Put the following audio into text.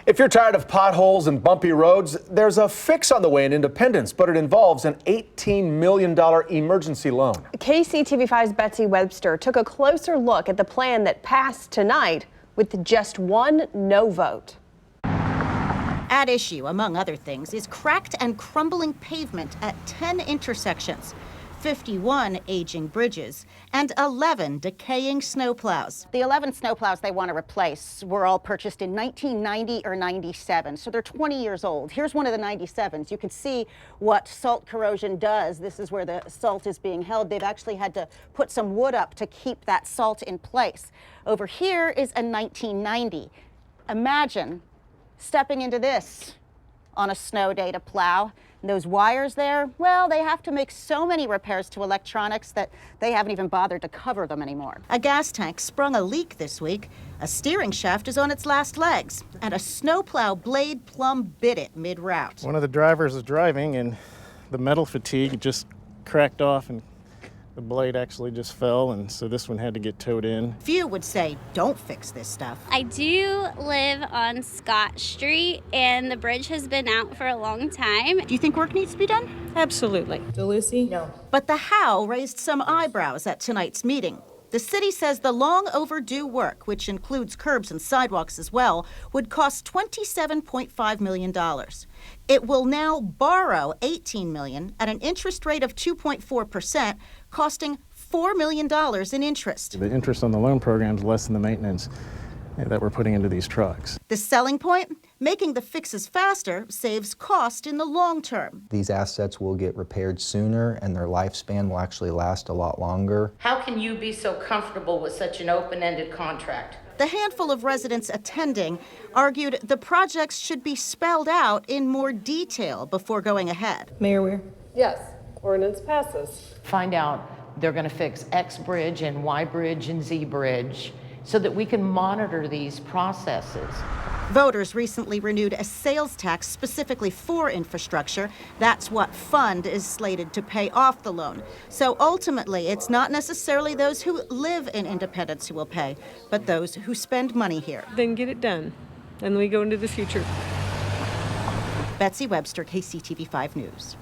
If you're tired of potholes and bumpy roads, there's a fix on the way in Independence, but it involves an $18 million emergency loan. KCTV5's Betsy Webster took a closer look at the plan that passed tonight with just one no vote. At issue, among other things, is cracked and crumbling pavement at 10 intersections, 51 aging bridges, and 11 decaying snowplows. The 11 snowplows they want to replace were all purchased in 1990 or 97, so they're 20 years old. Here's one of the 97s. You can see what salt corrosion does. This is where the salt is being held. They've actually had to put some wood up to keep that salt in place. Over here is a 1990. Imagine stepping into this on a snow day to plow. And those wires there, well, they have to make so many repairs to electronics that they haven't even bothered to cover them anymore. A gas tank sprung a leak this week. A steering shaft is on its last legs, and a snowplow blade plumb bit it mid-route. One of the drivers was driving, and the metal fatigue just cracked off, and the blade actually just fell, and so this one had to get towed in. Few would say, don't fix this stuff. I do live on Scott Street, and the bridge has been out for a long time. Do you think work needs to be done? Absolutely. DeLucy? No. But the how raised some eyebrows at tonight's meeting. The city says the long overdue work, which includes curbs and sidewalks as well, would cost $27.5 million. It will now borrow $18 million at an interest rate of 2.4%, costing $4 million in interest. The interest on the loan program is less than the maintenance that we're putting into these trucks. The selling point? Making the fixes faster saves cost in the long term. These assets will get repaired sooner and their lifespan will actually last a lot longer. How can you be so comfortable with such an open-ended contract? The handful of residents attending argued the projects should be spelled out in more detail before going ahead. Mayor Weir? Yes, ordinance passes. Find out they're going to fix X bridge and Y bridge and Z bridge so that we can monitor these processes. Voters recently renewed a sales tax specifically for infrastructure. That's what fund is slated to pay off the loan. So ultimately, it's not necessarily those who live in Independence who will pay, but those who spend money here. Then get it done, and we go into the future. Betsy Webster, KCTV5 News.